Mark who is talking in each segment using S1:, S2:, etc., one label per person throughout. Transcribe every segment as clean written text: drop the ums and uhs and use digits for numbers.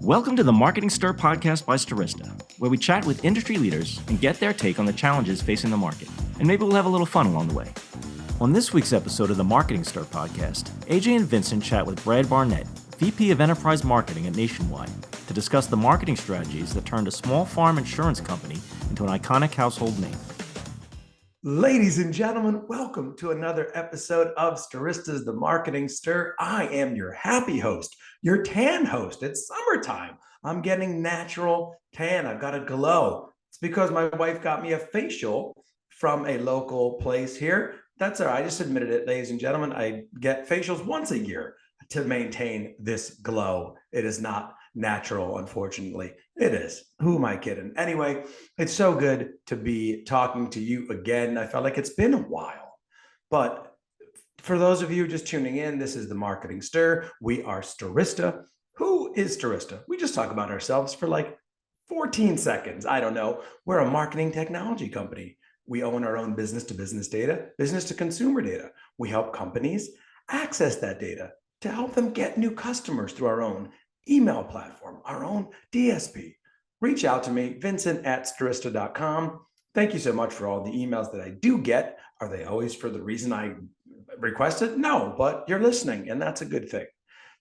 S1: Welcome to the Marketing Stir podcast by Stirista, where we chat with industry leaders and get their take on the challenges facing the market. And maybe we'll have a little fun along the way. On this week's episode of the Marketing Stir podcast, Ajay and Vincent chat with Brad Barnett, VP of Enterprise Marketing at Nationwide, to discuss the marketing strategies that turned a small farm insurance company into an iconic household name.
S2: Ladies and gentlemen, welcome to another episode of Stirista's The Marketing Stir. I am your happy host, your tan host. It's summertime. I'm getting natural tan. I've got a glow. It's because my wife got me a facial from a local place here. That's all right. I just admitted it, ladies and gentlemen. I get facials once a year to maintain this glow. It is not natural, unfortunately. It is. Who am I kidding? Anyway, it's so good to be talking to you again. I felt like it's been a while. But for those of you just tuning in, this is the Marketing Stir. We are Stirista. Who is Stirista? We just talk about ourselves for like 14 seconds. I don't know. We're a marketing technology company. We own our own business-to-business data, business-to-consumer data. We help companies access that data to help them get new customers through our own email platform, our own DSP. Reach out to me, Vincent@Stirista.com. Thank you so much for all the emails that I do get. Are they always for the reason I requested? No, but you're listening, and that's a good thing.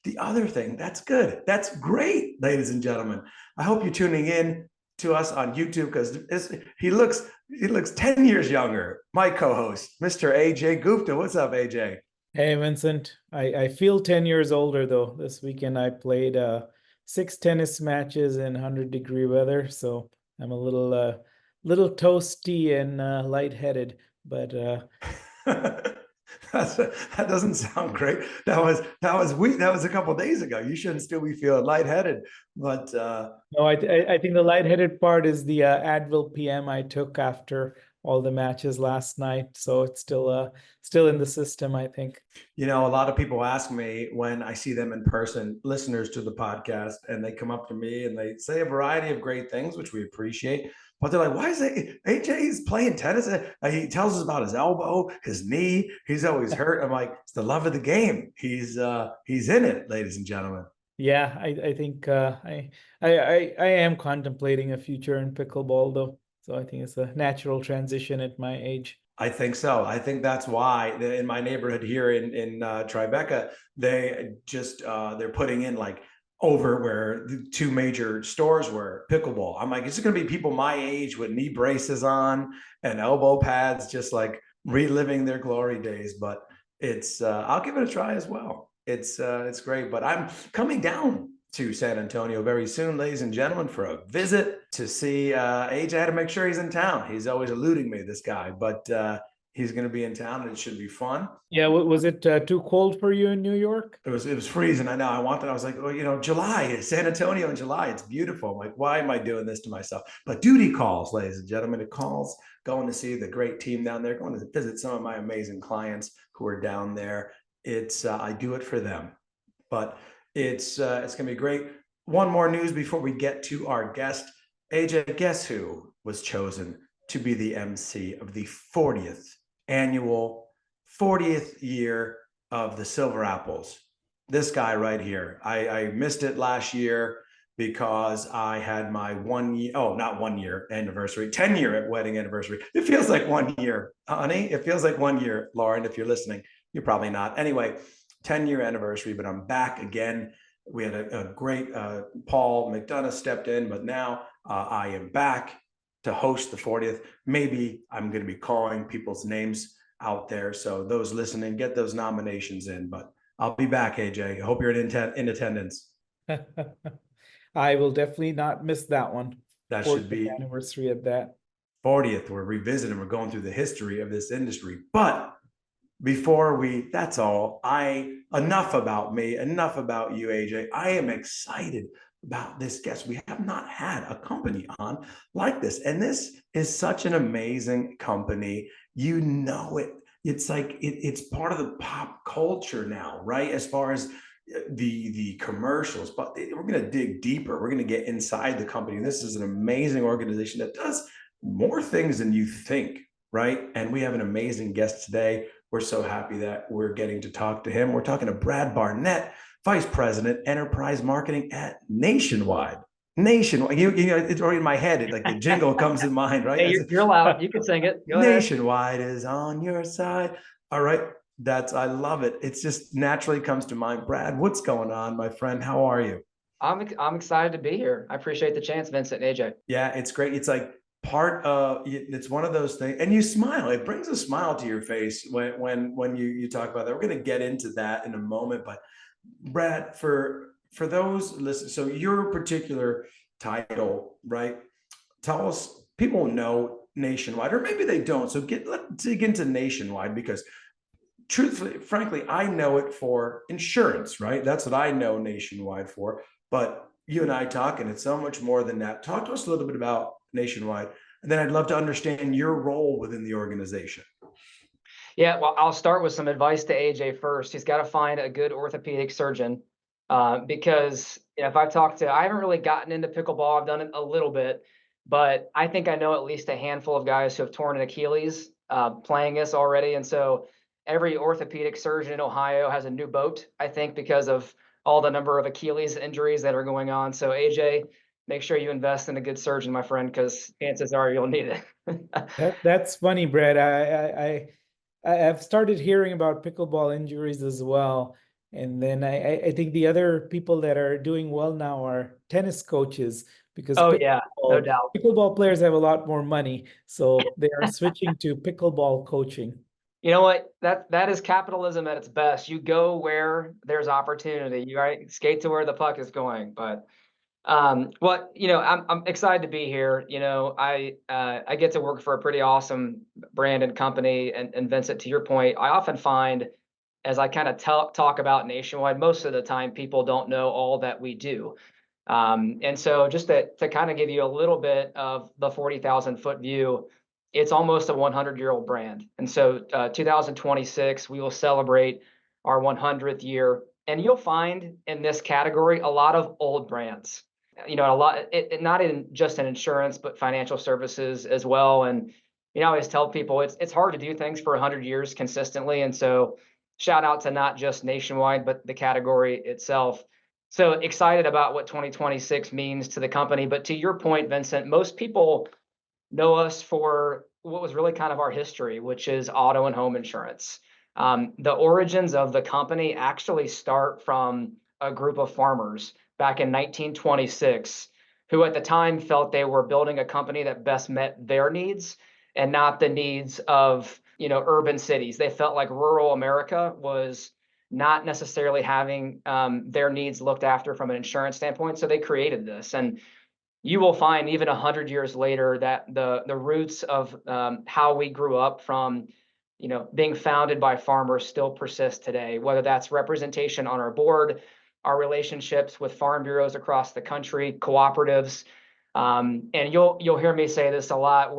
S2: The other thing, that's good. That's great, ladies and gentlemen. I hope you're tuning in to us on YouTube because he looks 10 years younger. My co-host, Mr. Ajay Gupta. What's up, Ajay?
S3: Hey, Vincent. I feel 10 years older, though. This weekend I played 6 tennis matches in 100-degree weather, so I'm a little toasty and lightheaded. But
S2: that doesn't sound great. That was weak. That was a couple of days ago. You shouldn't still be feeling lightheaded. But
S3: no, I think the lightheaded part is the Advil PM I took after all the matches last night, so it's still in the system, I think.
S2: You know, a lot of people ask me when I see them in person, listeners to the podcast, and they come up to me and they say a variety of great things, which we appreciate. But they're like, why is AJ's playing tennis? He tells us about his elbow, his knee. He's always hurt. I'm like, it's the love of the game. He's in it, ladies and gentlemen.
S3: Yeah, I think I am contemplating a future in pickleball, though. So I think it's a natural transition at my age.
S2: I think so. I think that's why in my neighborhood here in Tribeca, they're putting in like over where the two major stores were pickleball. I'm like, it's going to be people my age with knee braces on and elbow pads, just like reliving their glory days. But it's I'll give it a try as well. It's great. But I'm coming down to San Antonio very soon, ladies and gentlemen, for a visit to see AJ. I had to make sure he's in town. He's always eluding me, this guy, but he's going to be in town and it should be fun.
S3: Yeah, was it too cold for you in New York?
S2: It was freezing. I know. I was like, well, July, San Antonio in July. It's beautiful. I'm like, why am I doing this to myself? But duty calls, ladies and gentlemen. It calls. Going to see the great team down there. Going to visit some of my amazing clients who are down there. It's I do it for them, but it's going to be great. One more news before we get to our guest. AJ, guess who was chosen to be the MC of the 40th year of the Silver Apples? This guy right here. I missed it last year because I had my 10-year wedding anniversary. It feels like 1 year, honey. It feels like 1 year, Lauren, if you're listening. You're probably not. Anyway, 10-year anniversary, but I'm back again. We had a great Paul McDonough stepped in, but now I am back to host the 40th. Maybe I'm going to be calling people's names out there. So those listening, get those nominations in. But I'll be back, AJ. I hope you're in attendance.
S3: I will definitely not miss that one.
S2: That should be
S3: anniversary of that.
S2: 40th. We're revisiting. We're going through the history of this industry. But that's all. Enough about me, enough about you, AJ. I am excited about this guest. We have not had a company on like this. And this is such an amazing company. You know it. It's like it's part of the pop culture now, right? As far as the commercials, but we're going to dig deeper. We're going to get inside the company. And this is an amazing organization that does more things than you think, right? And we have an amazing guest today. We're so happy that we're getting to talk to him. We're talking to Brad Barnett, Vice President, Enterprise Marketing at Nationwide. Nationwide, you know, it's already in my head. Like the jingle comes in mind, right?
S4: Hey, you're loud. You can sing it. Go ahead.
S2: Nationwide is on your side. All right. I love it. It's just naturally comes to mind. Brad, what's going on, my friend? How are you?
S4: I'm excited to be here. I appreciate the chance, Vincent and AJ.
S2: Yeah, it's great. It's like it's one of those things, and you smile. It brings a smile to your face when you talk about that. We're going to get into that in a moment, but Brad, for those listen, so your particular title, right? Tell us, people know Nationwide, or maybe they don't. So let's dig into Nationwide, because truthfully, frankly, I know it for insurance, right? That's what I know Nationwide for. But you and I talk, and it's so much more than that. Talk to us a little bit about Nationwide, and then I'd love to understand your role within the organization.
S4: Yeah, well, I'll start with some advice to AJ first. He's got to find a good orthopedic surgeon because if I haven't really gotten into pickleball. I've done it a little bit, but I think I know at least a handful of guys who have torn an Achilles playing this already. And so every orthopedic surgeon in Ohio has a new boat, I think, because of all the number of Achilles injuries that are going on. So AJ, make sure you invest in a good surgeon, my friend, because chances are you'll need it.
S3: That's funny, Brad. I've started hearing about pickleball injuries as well. And then I think the other people that are doing well now are tennis coaches, because
S4: Oh yeah, no doubt.
S3: pickleball players have a lot more money. So they are switching to pickleball coaching.
S4: You know what? That is capitalism at its best. You go where there's opportunity. You right skate to where the puck is going. But I'm excited to be here. I get to work for a pretty awesome brand and company. And Vincent, to your point, I often find as I kind of talk about Nationwide, most of the time people don't know all that we do. And so just to kind of give you a little bit of the 40,000 foot view, it's almost a 100-year-old brand. And so 2026, we will celebrate our 100th year. And you'll find in this category a lot of old brands, a lot, not in just in insurance, but financial services as well. And, I always tell people it's hard to do things for 100 years consistently. And so shout out to not just Nationwide, but the category itself. So excited about what 2026 means to the company. But to your point, Vincent, most people know us for what was really kind of our history, which is auto and home insurance. The origins of the company actually start from a group of farmers back in 1926, who at the time felt they were building a company that best met their needs and not the needs of, urban cities. They felt like rural America was not necessarily having their needs looked after from an insurance standpoint. So they created this. And you will find even 100 years later that the roots of how we grew up from, being founded by farmers still persist today, whether that's representation on our board, our relationships with farm bureaus across the country, cooperatives. And you'll hear me say this a lot.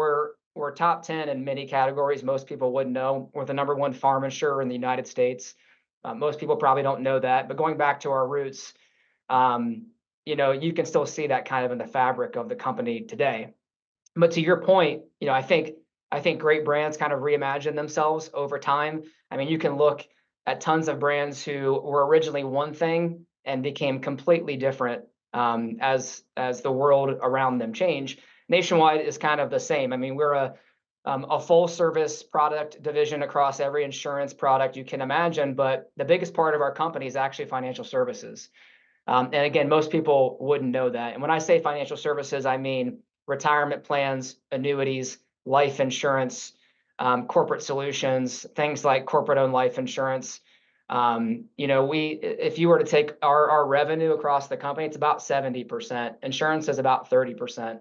S4: We're top 10 in many categories. Most people wouldn't know. We're the #1 farm insurer in the United States. Most people probably don't know that. But going back to our roots, you can still see that kind of in the fabric of the company today. But to your point, I think great brands kind of reimagine themselves over time. I mean, you can look at tons of brands who were originally one thing and became completely different as the world around them changed. Nationwide is kind of the same. I mean, we're a full service product division across every insurance product you can imagine, but the biggest part of our company is actually financial services. And again, most people wouldn't know that. And when I say financial services, I mean retirement plans, annuities, life insurance, corporate solutions, things like corporate-owned life insurance. If you were to take our revenue across the company, it's about 70%. Insurance is about 30%.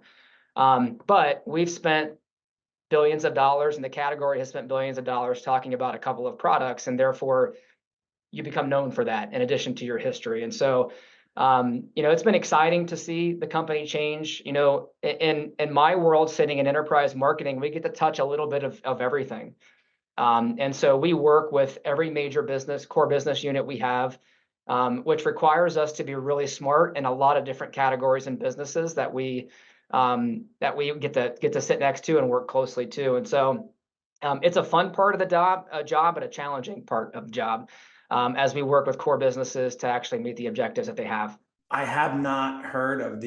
S4: But we've spent billions of dollars, and the category has spent billions of dollars talking about a couple of products, and therefore you become known for that in addition to your history. And so, it's been exciting to see the company change. In my world, sitting in enterprise marketing, we get to touch a little bit of everything. And so we work with every major core business unit we have, which requires us to be really smart in a lot of different categories and businesses that we get to sit next to and work closely to. And so it's a fun part of the job, but a challenging part of the job. as we work with core businesses to actually meet the objectives that they have.
S2: I have not heard of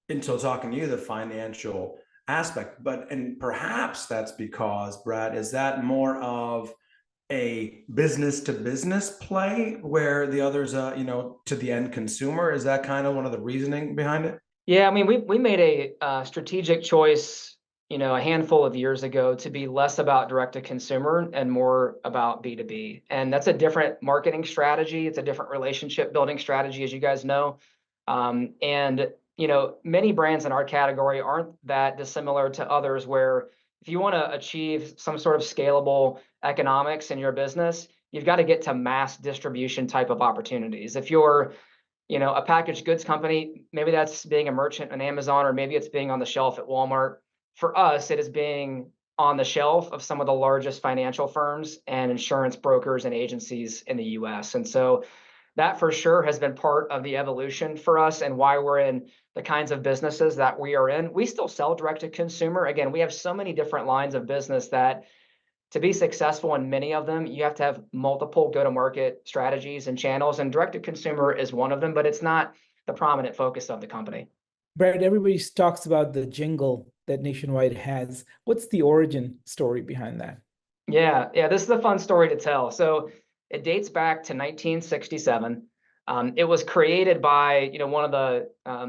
S2: until talking to you, the financial aspect, and perhaps that's because, Brad, is that more of a business to business play where the others, to the end consumer? Is that kind of one of the reasoning behind it?
S4: Yeah, I mean, we made a strategic choice, a handful of years ago to be less about direct to consumer and more about B2B. And that's a different marketing strategy. It's a different relationship building strategy, as you guys know. And many brands in our category aren't that dissimilar to others, where if you want to achieve some sort of scalable economics in your business, you've got to get to mass distribution type of opportunities. If you're a packaged goods company, maybe that's being a merchant on Amazon, or maybe it's being on the shelf at Walmart. For us, it is being on the shelf of some of the largest financial firms and insurance brokers and agencies in the US. And so that for sure has been part of the evolution for us and why we're in the kinds of businesses that we are in. We still sell direct to consumer. Again, we have so many different lines of business that to be successful in many of them, you have to have multiple go-to-market strategies and channels, and direct-to-consumer is one of them, but it's not the prominent focus of the company.
S3: Brad, everybody talks about the jingle that Nationwide has. What's the origin story behind that?
S4: Yeah, this is a fun story to tell. So it dates back to 1967. It was created by one of the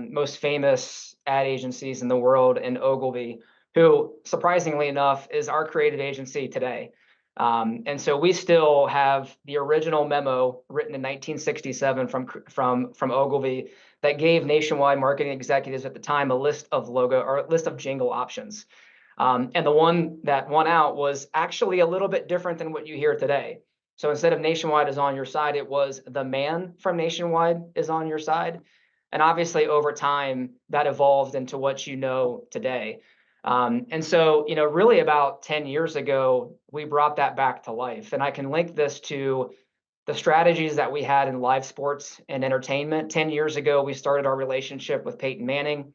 S4: most famous ad agencies in the world in Ogilvy, who surprisingly enough is our creative agency today. And so we still have the original memo written in 1967 from Ogilvy that gave Nationwide marketing executives at the time a list of logo or a list of jingle options. And the one that won out was actually a little bit different than what you hear today. So instead of Nationwide is on your side, it was the man from Nationwide is on your side. And obviously over time that evolved into what you know today. And so, really about 10 years ago, we brought that back to life. And I can link this to the strategies that we had in live sports and entertainment. 10 years ago, we started our relationship with Peyton Manning.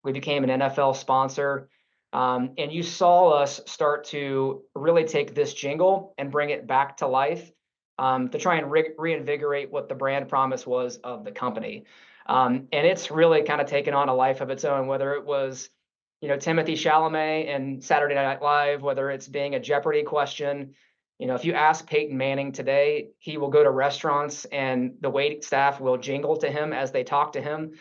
S4: We became an NFL sponsor. And you saw us start to really take this jingle and bring it back to life to try and reinvigorate what the brand promise was of the company. And it's really kind of taken on a life of its own, whether it was Timothy Chalamet and Saturday Night Live, whether it's being a Jeopardy question. If you ask Peyton Manning today, he will go to restaurants and the wait staff will jingle to him as they talk to him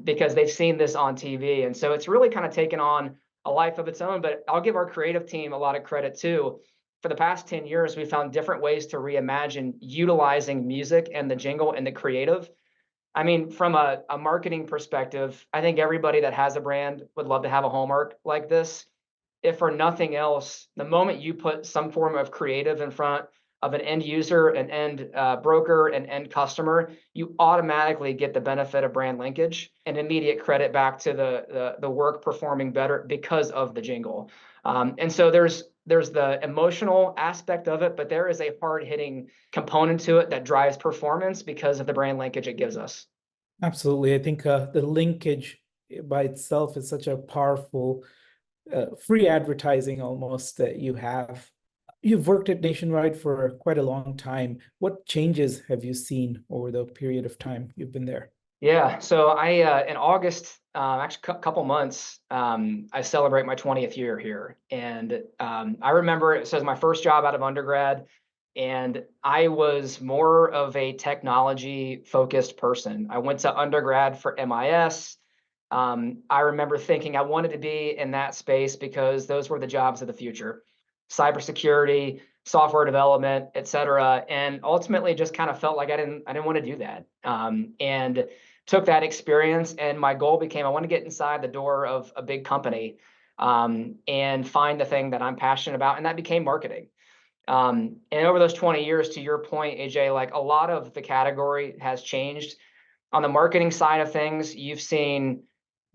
S4: because they've seen this on TV. And so it's really kind of taken on a life of its own. But I'll give our creative team a lot of credit too. For the past 10 years, we found different ways to reimagine utilizing music and the jingle and the creative. I mean, from a marketing perspective, I think everybody that has a brand would love to have a hallmark like this. If for nothing else, the moment you put some form of creative in front of an end user, an end broker, an end customer, you automatically get the benefit of brand linkage and immediate credit back to the work performing better because of the jingle. And so there's the emotional aspect of it, but there is a hard-hitting component to it that drives performance because of the brand linkage it gives us.
S3: Absolutely. I think the linkage by itself is such a powerful free advertising almost that you have. You've worked at Nationwide for quite a long time. What changes have you seen over the period of time you've been there?
S4: Yeah, so I in August, actually a couple months, I celebrate my 20th year here, and I remember it says my first job out of undergrad, and I was more of a technology focused person. I went to undergrad for MIS. I remember thinking I wanted to be in that space because those were the jobs of the future: cybersecurity, software development, et cetera. And ultimately just kind of felt like I didn't want to do that. And took that experience, and my goal became I want to get inside the door of a big company and find the thing that I'm passionate about. And that became marketing. And over those 20 years, to your point, AJ, like a lot of the category has changed. On the marketing side of things, you've seen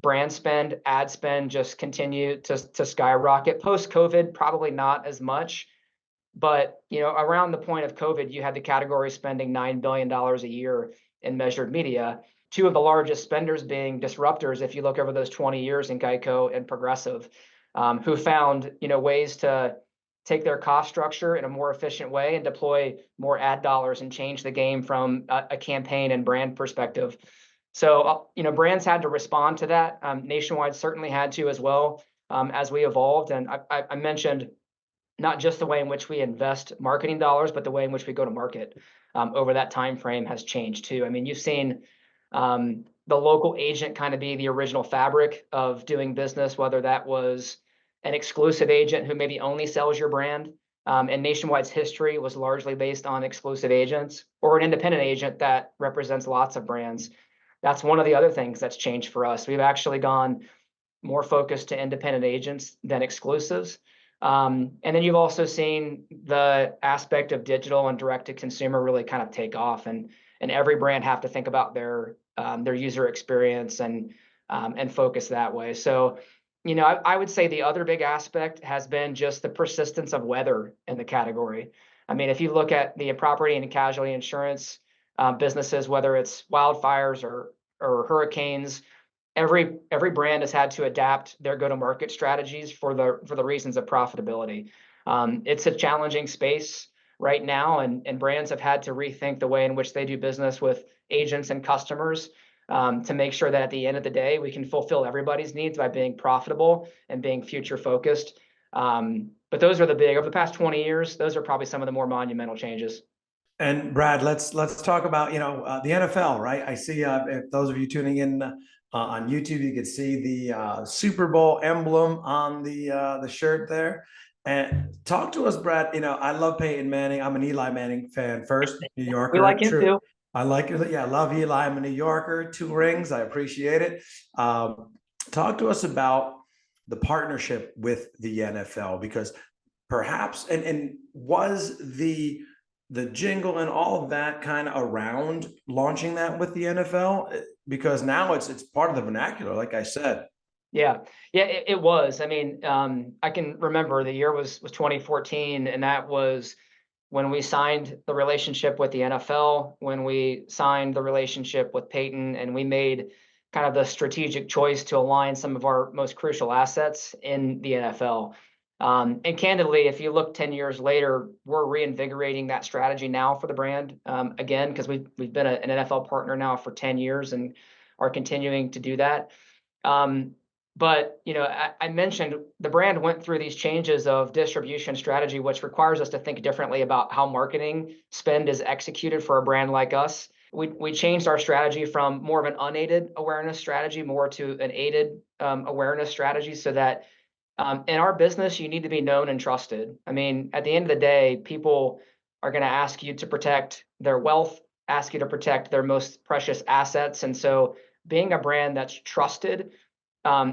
S4: brand spend, ad spend just continue to skyrocket. Post-COVID, probably not as much. But around the point of COVID, you had the category spending $9 billion a year in measured media. Two of the largest spenders being disruptors, if you look over those 20 years in Geico and Progressive, who found ways to take their cost structure in a more efficient way and deploy more ad dollars and change the game from a campaign and brand perspective. So, brands had to respond to that. Nationwide certainly had to as well, as we evolved. And I mentioned not just the way in which we invest marketing dollars, but the way in which we go to market over that time frame has changed too. I mean, you've seen the local agent kind of be the original fabric of doing business, whether that was an exclusive agent who maybe only sells your brand. And Nationwide's history was largely based on exclusive agents, or an independent agent that represents lots of brands. That's one of the other things that's changed for us. We've actually gone more focused to independent agents than exclusives. And then you've also seen the aspect of digital and direct to consumer really kind of take off, and every brand have to think about their user experience and focus that way. So, I would say the other big aspect has been just the persistence of weather in the category. I mean, if you look at the property and casualty insurance businesses, whether it's wildfires or hurricanes, every brand has had to adapt their go-to-market strategies for the reasons of profitability. It's a challenging space right now, and brands have had to rethink the way in which they do business with agents and customers to make sure that at the end of the day, we can fulfill everybody's needs by being profitable and being future focused. But those are over the past 20 years, those are probably some of the more monumental changes.
S2: And Brad, let's talk about the NFL, right? I see if those of you tuning in on YouTube, you can see the Super Bowl emblem on the shirt there. And talk to us, Brad. I love Peyton Manning. I'm an Eli Manning fan first, New Yorker.
S4: We like him
S2: True.
S4: too.
S2: I like it. Yeah, I love Eli. I'm a New Yorker. 2 rings. I appreciate it. Talk to us about the partnership with the NFL, because perhaps and was the jingle and all of that kind of around launching that with the NFL, because now it's part of the vernacular, like I said.
S4: Yeah, it was. I mean, I can remember the year was 2014, and that was when we signed the relationship with the NFL, when we signed the relationship with Peyton, and we made kind of the strategic choice to align some of our most crucial assets in the NFL. And candidly, if you look 10 years later, we're reinvigorating that strategy now for the brand again, because we've been an NFL partner now for 10 years and are continuing to do that. But I mentioned the brand went through these changes of distribution strategy, which requires us to think differently about how marketing spend is executed for a brand like us. We changed our strategy from more of an unaided awareness strategy more to an aided awareness strategy, so that in our business, you need to be known and trusted. I mean, at the end of the day, people are going to ask you to protect their wealth, ask you to protect their most precious assets. And so being a brand that's trusted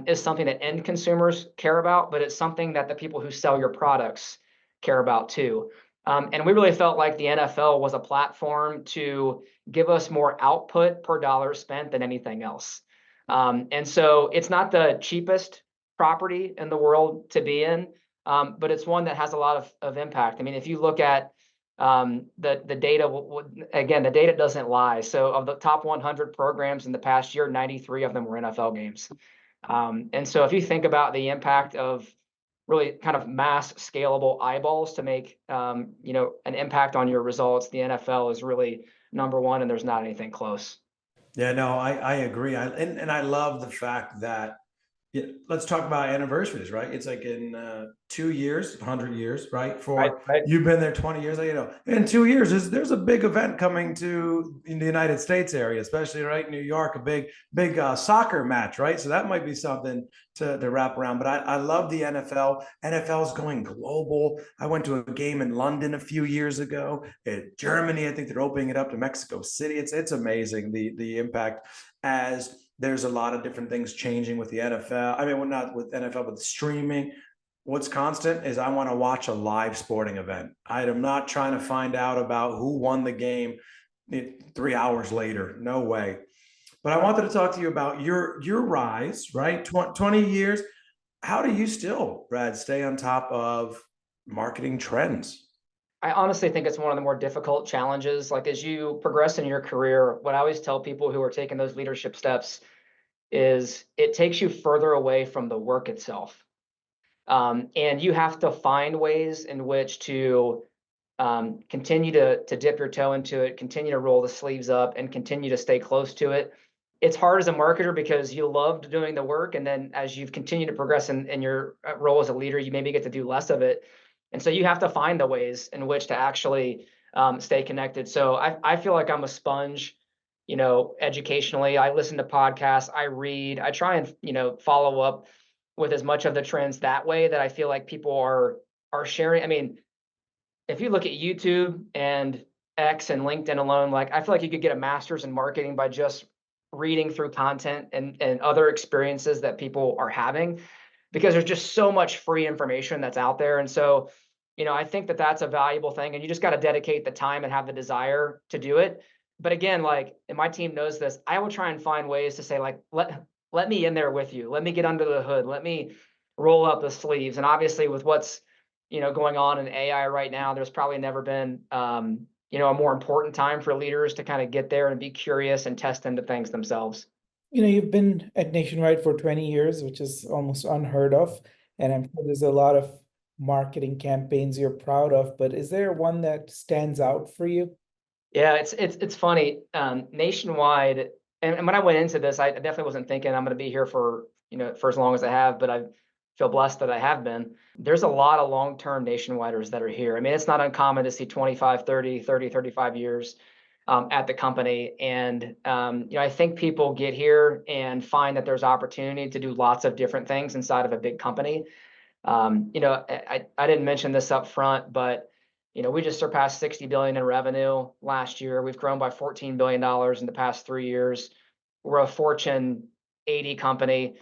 S4: is something that end consumers care about, but it's something that the people who sell your products care about too. And we really felt like the NFL was a platform to give us more output per dollar spent than anything else. And so it's not the cheapest property in the world to be in, but it's one that has a lot of impact. I mean, if you look at the data, again, the data doesn't lie. So of the top 100 programs in the past year, 93 of them were NFL games. And so if you think about the impact of really kind of mass scalable eyeballs to make an impact on your results, the NFL is really number one, and there's not anything close.
S2: Yeah, no, I agree. And I love the fact that let's talk about anniversaries, right? It's like in 2 years, 100 years, right? For
S4: Right.
S2: You've been there 20 years, in 2 years, there's a big event coming to in the United States area, especially right New York, a big soccer match, right? So that might be something to wrap around. But I love the NFL. NFL's going global. I went to a game in London a few years ago. In Germany, I think they're opening it up to Mexico City. It's amazing the impact, as there's a lot of different things changing with the NFL. I mean, well, not with NFL, but streaming. What's constant is I want to watch a live sporting event. I am not trying to find out about who won the game 3 hours later. No way. But I wanted to talk to you about your rise, right? 20 years. How do you still, Brad, stay on top of marketing trends?
S4: I honestly think it's one of the more difficult challenges. Like, as you progress in your career, what I always tell people who are taking those leadership steps is it takes you further away from the work itself. And you have to find ways in which to continue to dip your toe into it, continue to roll the sleeves up, and continue to stay close to it. It's hard as a marketer because you loved doing the work, and then as you've continued to progress in your role as a leader, you maybe get to do less of it. And so you have to find the ways in which to actually stay connected. So I feel like I'm a sponge, educationally. I listen to podcasts, I read, I try and follow up with as much of the trends that way that I feel like people are sharing. I mean, if you look at YouTube and X and LinkedIn alone, like I feel like you could get a master's in marketing by just reading through content and other experiences that people are having, because there's just so much free information that's out there. And so, I think that that's a valuable thing, and you just got to dedicate the time and have the desire to do it. But again, like, and my team knows this, I will try and find ways to say, like, let me in there with you. Let me get under the hood. Let me roll up the sleeves. And obviously with what's going on in AI right now, there's probably never been a more important time for leaders to kind of get there and be curious and test into things themselves.
S3: You've been at Nationwide for 20 years, which is almost unheard of. And I'm sure there's a lot of marketing campaigns you're proud of, but is there one that stands out for you?
S4: Yeah, it's funny. Nationwide, and when I went into this, I definitely wasn't thinking I'm going to be here for as long as I have, but I feel blessed that I have been. There's a lot of long-term Nationwiders that are here. I mean, it's not uncommon to see 25, 30, 35 years at the company. And I think people get here and find that there's opportunity to do lots of different things inside of a big company. I didn't mention this up front, but we just surpassed 60 billion in revenue last year. We've grown by $14 billion in the past 3 years. We're a Fortune 80 company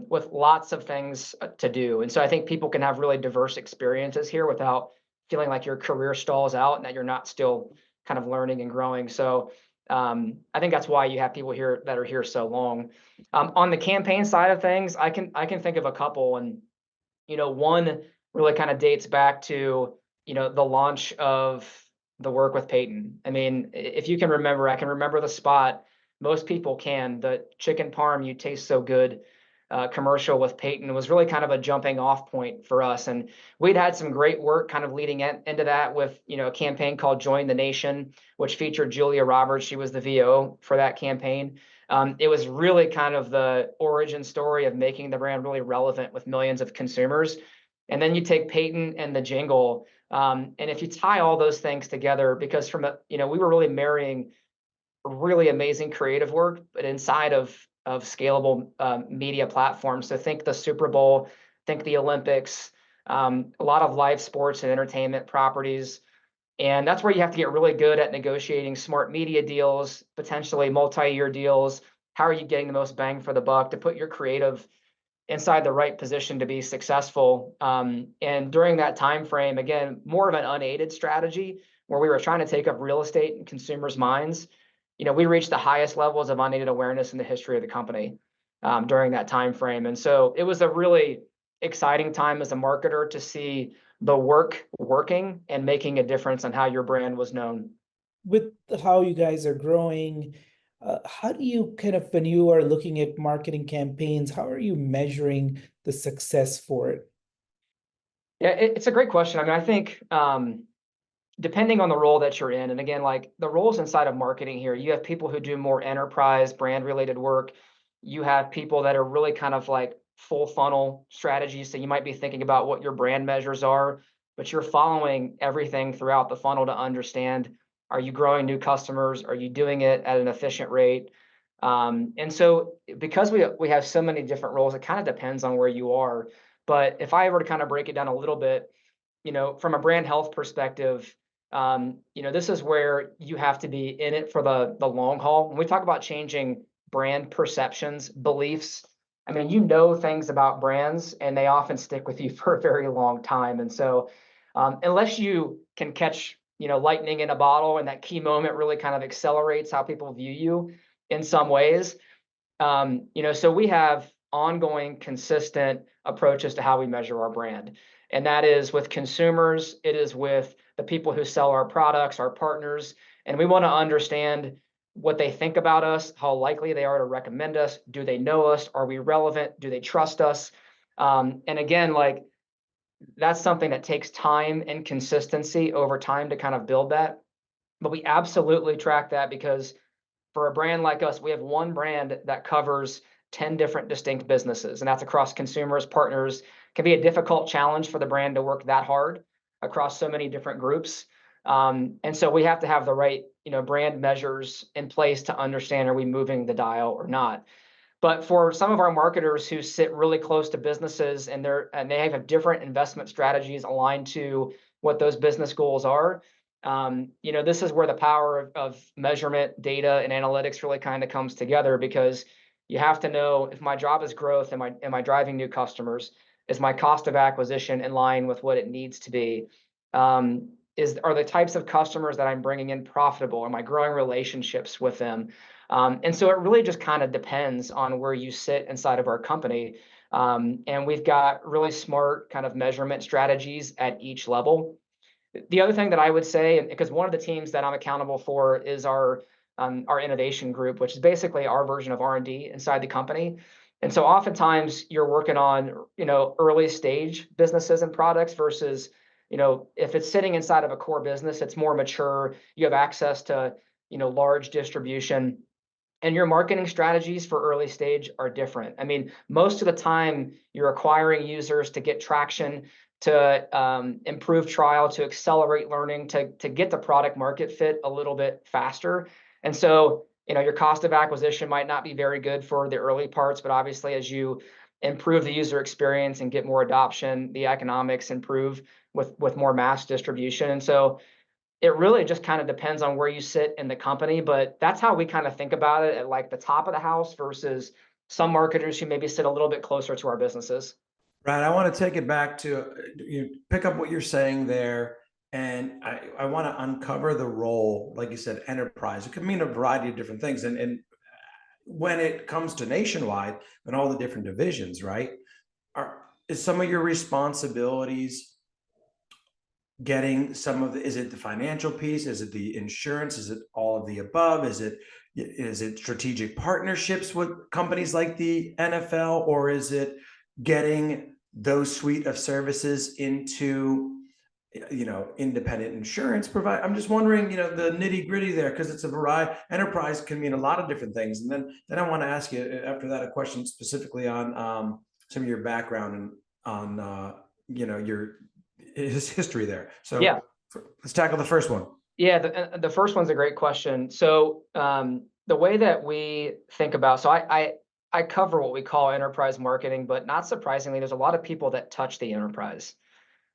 S4: with lots of things to do. And so I think people can have really diverse experiences here without feeling like your career stalls out and that you're not still kind of learning and growing. So I think that's why you have people here that are here so long. On the campaign side of things, I can think of a couple, and one really kind of dates back to the launch of the work with Peyton. I mean, if you can remember, I can remember the spot. Most people can. The chicken parm, you taste so good commercial with Peyton was really kind of a jumping off point for us. And we'd had some great work kind of leading into that with, a campaign called Join the Nation, which featured Julia Roberts. She was the VO for that campaign. It was really kind of the origin story of making the brand really relevant with millions of consumers. And then you take Peyton and the jingle. And if you tie all those things together, because we were really marrying really amazing creative work, but inside of scalable media platforms. So think the Super Bowl, think the Olympics, a lot of live sports and entertainment properties. And that's where you have to get really good at negotiating smart media deals, potentially multi-year deals. How are you getting the most bang for the buck to put your creative inside the right position to be successful? And during that time frame, again, more of an unaided strategy where we were trying to take up real estate in consumers' minds. We reached the highest levels of unaided awareness in the history of the company during that time frame. And so it was a really exciting time as a marketer to see the work working and making a difference on how your brand was known.
S3: With how you guys are growing, how do you kind of, when you are looking at marketing campaigns, how are you measuring the success for it?
S4: Yeah, it's a great question. I mean, I think depending on the role that you're in, and again, like the roles inside of marketing here, you have people who do more enterprise brand related work. You have people that are really kind of like full funnel strategies. So you might be thinking about what your brand measures are, but you're following everything throughout the funnel to understand, are you growing new customers? Are you doing it at an efficient rate? And so because we have so many different roles, it kind of depends on where you are. But if I were to kind of break it down a little bit, from a brand health perspective, this is where you have to be in it for the long haul. When we talk about changing brand perceptions, beliefs, I mean, things about brands and they often stick with you for a very long time. And so unless you can catch, lightning in a bottle and that key moment really kind of accelerates how people view you in some ways, so we have ongoing, consistent approaches to how we measure our brand. And that is with consumers, it is with the people who sell our products, our partners, and we want to understand what they think about us, how likely they are to recommend us. Do they know us? Are we relevant? Do they trust us? And again, like that's something that takes time and consistency over time to kind of build that. But we absolutely track that because for a brand like us, we have one brand that covers 10 different distinct businesses, and that's across consumers, partners. It can be a difficult challenge for the brand to work that hard across so many different groups. And so we have to have the right, brand measures in place to understand, are we moving the dial or not? But for some of our marketers who sit really close to businesses and they have different investment strategies aligned to what those business goals are, this is where the power of measurement, data, and analytics really kind of comes together, because you have to know, if my job is growth, am I driving new customers? Is my cost of acquisition in line with what it needs to be? Are the types of customers that I'm bringing in profitable? Am I growing relationships with them? And so it really just kind of depends on where you sit inside of our company. And we've got really smart kind of measurement strategies at each level. The other thing that I would say, and because one of the teams that I'm accountable for is our innovation group, which is basically our version of R&D inside the company. And so oftentimes you're working on, early stage businesses and products versus, if it's sitting inside of a core business, it's more mature. You have access to, large distribution. And your marketing strategies for early stage are different. I mean, most of the time you're acquiring users to get traction, to improve trial, to accelerate learning, to get the product market fit a little bit faster. And so, your cost of acquisition might not be very good for the early parts, but obviously as you improve the user experience and get more adoption, the economics improve with more mass distribution. And so it really just kind of depends on where you sit in the company, but that's how we kind of think about it at like the top of the house versus some marketers who maybe sit a little bit closer to our businesses.
S2: Right. I want to take it back to pick up what you're saying there. And I want to uncover the role, like you said, enterprise. It could mean a variety of different things. And when it comes to Nationwide and all the different divisions, right, is some of your responsibilities getting some of is it the financial piece? Is it the insurance? Is it all of the above? Is it strategic partnerships with companies like the NFL, or is it getting those suite of services into, independent insurance provider? I'm just wondering, the nitty gritty there, because it's a variety. Enterprise can mean a lot of different things. And then I want to ask you after that a question specifically on some of your background and on your his history there. So
S4: yeah,
S2: let's tackle the first one.
S4: Yeah, the first one's a great question. So the way that we think about, so I cover what we call enterprise marketing, but not surprisingly, there's a lot of people that touch the enterprise.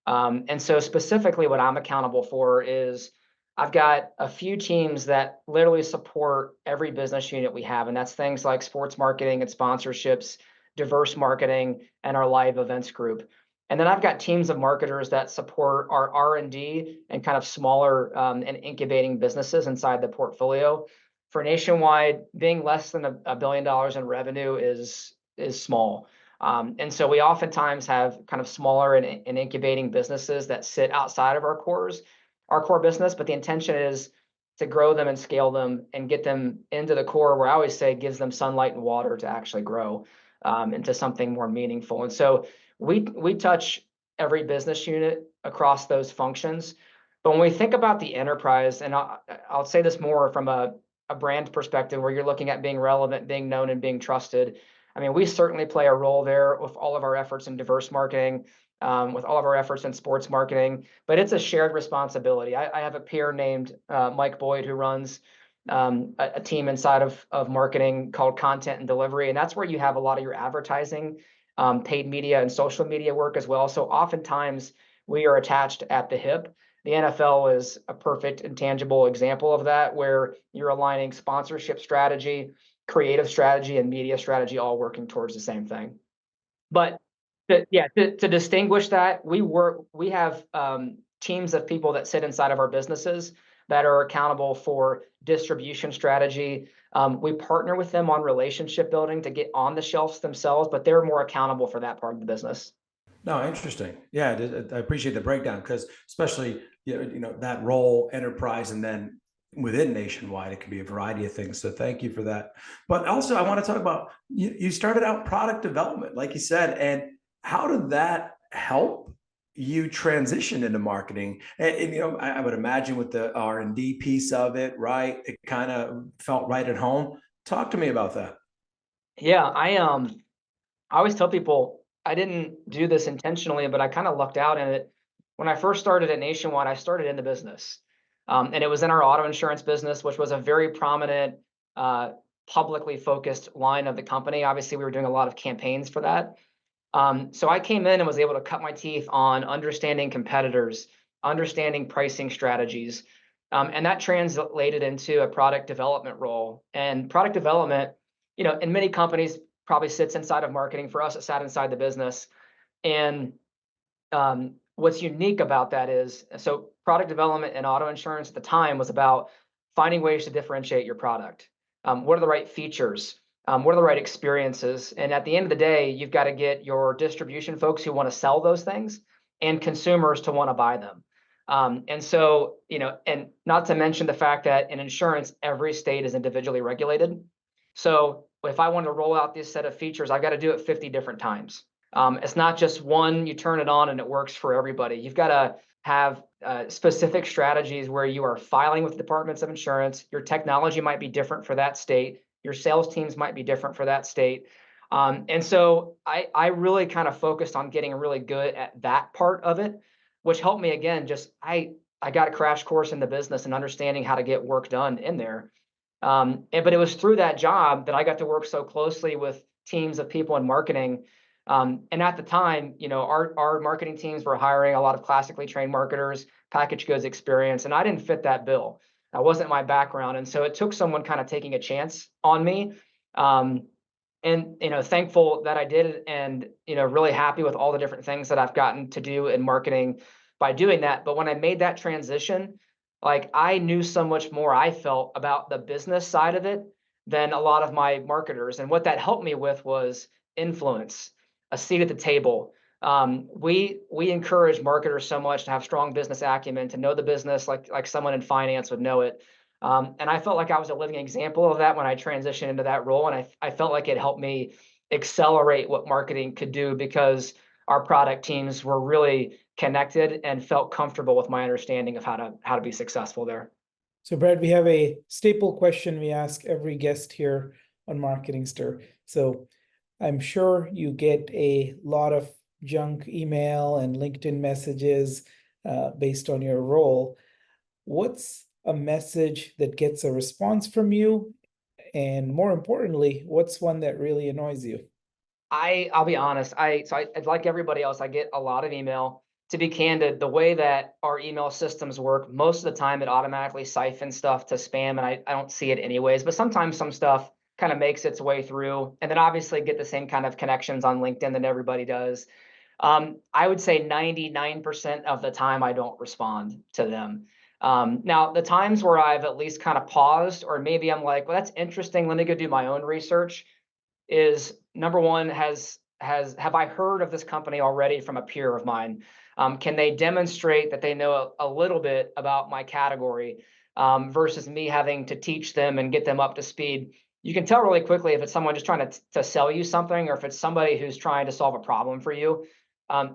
S4: And so specifically what I'm accountable for is I've got a few teams that literally support every business unit we have. And that's things like sports marketing and sponsorships, diverse marketing, and our live events group. And then I've got teams of marketers that support our R&D and kind of smaller and incubating businesses inside the portfolio. For Nationwide, being less than $1 billion in revenue is small. And so we oftentimes have kind of smaller and incubating businesses that sit outside of our core business, but the intention is to grow them and scale them and get them into the core, where I always say gives them sunlight and water to actually grow into something more meaningful. And so we touch every business unit across those functions. But when we think about the enterprise, and I'll say this more from a brand perspective, where you're looking at being relevant, being known, and being trusted. I mean, we certainly play a role there with all of our efforts in diverse marketing, with all of our efforts in sports marketing, but it's a shared responsibility. I have a peer named Mike Boyd who runs a team inside of marketing called content and delivery. And that's where you have a lot of your advertising, paid media, and social media work as well. So oftentimes we are attached at the hip. The NFL is a perfect and tangible example of that, where you're aligning sponsorship strategy, creative strategy, and media strategy, all working towards the same thing. But to distinguish that, we have teams of people that sit inside of our businesses that are accountable for distribution strategy. We partner with them on relationship building to get on the shelves themselves, but they're more accountable for that part of the business.
S2: No, interesting. Yeah, I appreciate the breakdown, because especially that role, enterprise, and then within Nationwide, it can be a variety of things. So thank you for that. But also, I want to talk about you started out product development, like you said, and How did that help you transition into marketing? And I would imagine with the R&D piece of it, right? It kind of felt right at home. Talk to me about that.
S4: Yeah, I always tell people I didn't do this intentionally, but I kind of lucked out in it. When I first started at Nationwide, I started in the business. And it was in our auto insurance business, which was a very prominent, publicly focused line of the company. Obviously, we were doing a lot of campaigns for that. So I came in and was able to cut my teeth on understanding competitors, understanding pricing strategies. And that translated into a product development role. And product development, in many companies probably sits inside of marketing. For us, it sat inside the business. And what's unique about that is, so product development in auto insurance at the time was about finding ways to differentiate your product. What are the right features? What are the right experiences? And at the end of the day, you've got to get your distribution folks who want to sell those things and consumers to want to buy them. And so, and not to mention the fact that in insurance, every state is individually regulated. So if I want to roll out this set of features, I've got to do it 50 different times. It's not just one, you turn it on and it works for everybody. You've got to have specific strategies where you are filing with departments of insurance. Your technology might be different for that state. Your sales teams might be different for that state. And so I really kind of focused on getting really good at that part of it, which helped me again, I got a crash course in the business and understanding how to get work done in there. But it was through that job that I got to work so closely with teams of people in marketing. And at the time, our marketing teams were hiring a lot of classically trained marketers, packaged goods experience, and I didn't fit that bill. That wasn't my background. And so it took someone kind of taking a chance on me. And thankful that I did it, and really happy with all the different things that I've gotten to do in marketing by doing that. But when I made that transition, like I knew so much more, I felt, about the business side of it than a lot of my marketers. And what that helped me with was influence, a seat at the table. We encourage marketers so much to have strong business acumen, to know the business like someone in finance would know it. And I felt like I was a living example of that when I transitioned into that role. And I felt like it helped me accelerate what marketing could do, because our product teams were really connected and felt comfortable with my understanding of how to be successful there.
S3: So Brad, we have a staple question we ask every guest here on Marketing Stir. So I'm sure you get a lot of junk email and LinkedIn messages based on your role. What's a message that gets a response from you? And more importantly, what's one that really annoys you?
S4: I'll be honest. I like everybody else, I get a lot of email. To be candid, the way that our email systems work, most of the time it automatically siphons stuff to spam, and I don't see it anyways. But sometimes some stuff kind of makes its way through, and then obviously get the same kind of connections on LinkedIn that everybody does. I would say 99% of the time I don't respond to them. Now, the times where I've at least kind of paused, or maybe I'm like, well, that's interesting, let me go do my own research, is number one, have I heard of this company already from a peer of mine? Can they demonstrate that they know a little bit about my category, versus me having to teach them and get them up to speed? You can tell really quickly if it's someone just trying to sell you something, or if it's somebody who's trying to solve a problem for you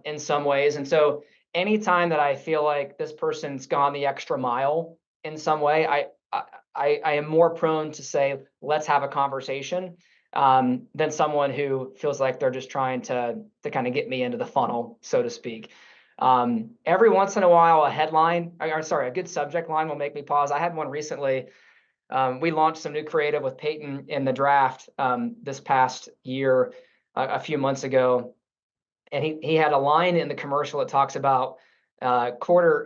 S4: in some ways. And so anytime that I feel like this person's gone the extra mile in some way, I am more prone to say, let's have a conversation, than someone who feels like they're just trying to kind of get me into the funnel, so to speak. Every once in a while, a good subject line will make me pause. I had one recently. We launched some new creative with Peyton in the draft this past year, a few months ago. And he had a line in the commercial that talks about quarter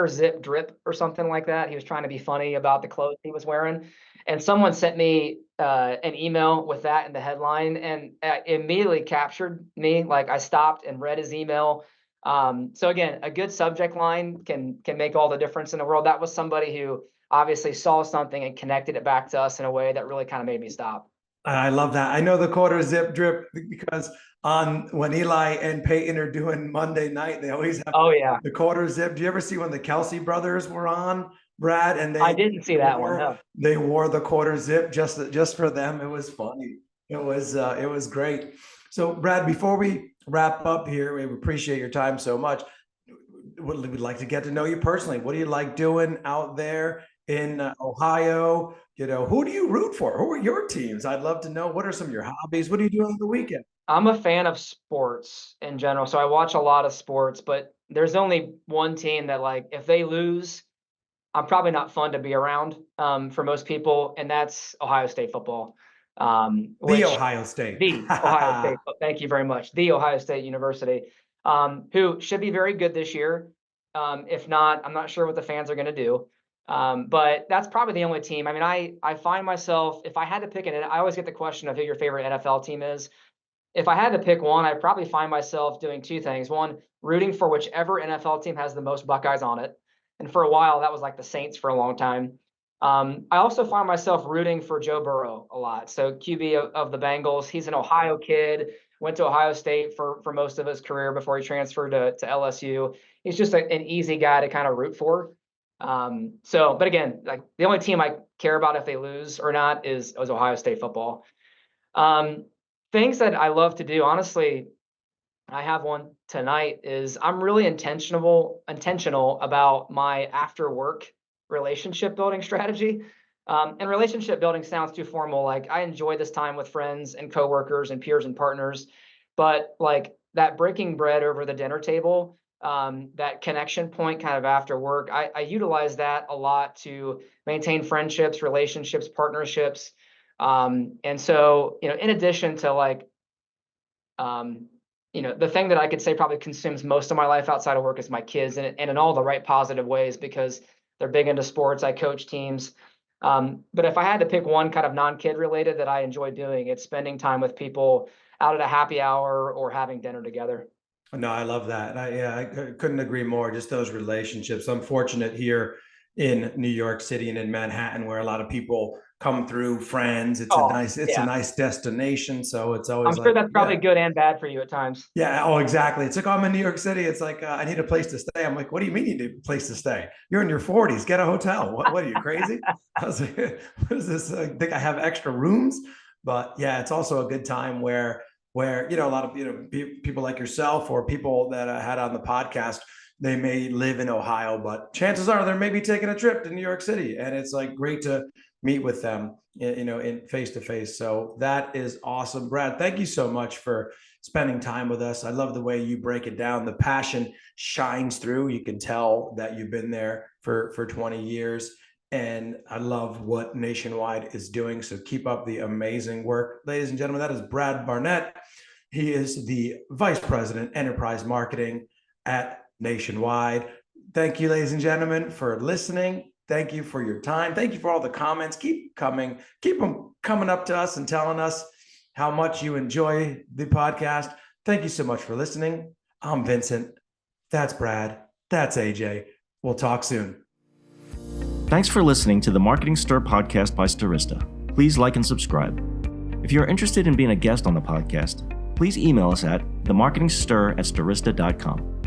S4: zip drip or something like that. He was trying to be funny about the clothes he was wearing. And someone sent me an email with that in the headline, and it immediately captured me. Like, I stopped and read his email. So again, a good subject line can make all the difference in the world. That was somebody who obviously saw something and connected it back to us in a way that really kind of made me stop.
S2: I love that. I know the quarter zip drip because when Eli and Peyton are doing Monday night, they always have the quarter zip. Do you ever see when the Kelsey brothers were on, Brad? And
S4: I didn't see that one. No.
S2: They wore the quarter zip just for them. It was funny. It was great. So Brad, before we wrap up here, we appreciate your time so much. We'd like to get to know you personally. What do you like doing out there in Ohio? Who do you root for? Who are your teams? I'd love to know. What are some of your hobbies? What are you doing on the weekend?
S4: I'm a fan of sports in general, so I watch a lot of sports, but there's only one team that, like, if they lose, I'm probably not fun to be around, for most people, and that's Ohio State football.
S2: The
S4: Which
S2: Ohio State.
S4: the Ohio State, thank you very much. The Ohio State University, who should be very good this year. If not, I'm not sure what the fans are going to do. But that's probably the only team. I mean, I find myself, if I had to pick it, I always get the question of who your favorite NFL team is. If I had to pick one, I'd probably find myself doing two things. One, rooting for whichever NFL team has the most Buckeyes on it. And for a while, that was like the Saints for a long time. I also find myself rooting for Joe Burrow a lot. So QB of the Bengals, he's an Ohio kid, went to Ohio State for most of his career before he transferred to LSU. He's just an easy guy to kind of root for. But again, like the only team I care about if they lose or not is Ohio State football. Things that I love to do, honestly, I have one tonight, is I'm really intentional about my after work relationship building strategy. And relationship building sounds too formal. Like, I enjoy this time with friends and coworkers and peers and partners, but like that breaking bread over the dinner table, that connection point kind of after work, I utilize that a lot to maintain friendships, relationships, partnerships. And so, in addition to like, the thing that I could say probably consumes most of my life outside of work is my kids, and in all the right positive ways, because they're big into sports. I coach teams. But if I had to pick one kind of non-kid related that I enjoy doing, it's spending time with people out at a happy hour or having dinner together.
S2: No, I love that. I couldn't agree more. Just those relationships. I'm fortunate here in New York City and in Manhattan, where a lot of people come through, friends. It's a nice destination. So it's always
S4: I'm sure that's probably good and bad for you at times.
S2: Yeah. Oh, exactly. It's like, I'm in New York City. It's like, I need a place to stay. I'm like, what do you mean you need a place to stay? You're in your 40s. Get a hotel. What are you, crazy? I was like, what is this? I think I have extra rooms. But yeah, it's also a good time where a lot of people like yourself or people that I had on the podcast, they may live in Ohio, but chances are they're maybe taking a trip to New York City, and it's like great to meet with them, in face to face. So that is awesome. Brad, thank you so much for spending time with us. I love the way you break it down. The passion shines through. You can tell that you've been there for 20 years. And I love what Nationwide is doing. So keep up the amazing work. Ladies and gentlemen, that is Brad Barnett. He is the Vice President, Enterprise Marketing at Nationwide. Thank you, ladies and gentlemen, for listening. Thank you for your time. Thank you for all the comments. Keep coming. Keep them coming up to us and telling us how much you enjoy the podcast. Thank you so much for listening. I'm Vincent. That's Brad. That's AJ. We'll talk soon.
S1: Thanks for listening to the Marketing Stir podcast by Stirista. Please like and subscribe. If you're interested in being a guest on the podcast, please email us at themarketingstir@stirista.com.